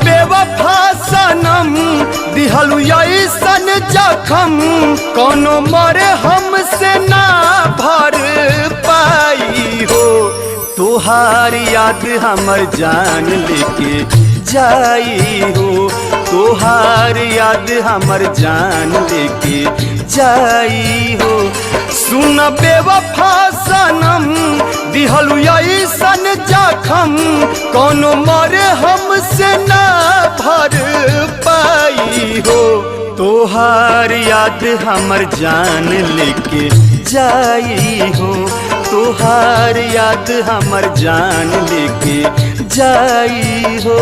बेवफा सनम दिहलु ऐसन जखम कोनो मरे हमसे ना भर पाई हो। तोहार याद हमर जान लेके जाई हो, तोहार याद हमर जान लेके जाई हो। सुन बेवफा सनम दिहलु ऐसन जखम कोनो मरे हमसे ना भर पाई हो। तोहार याद हमर जान लेके जाई हो, तोहार याद हमर जान लेके जाई हो।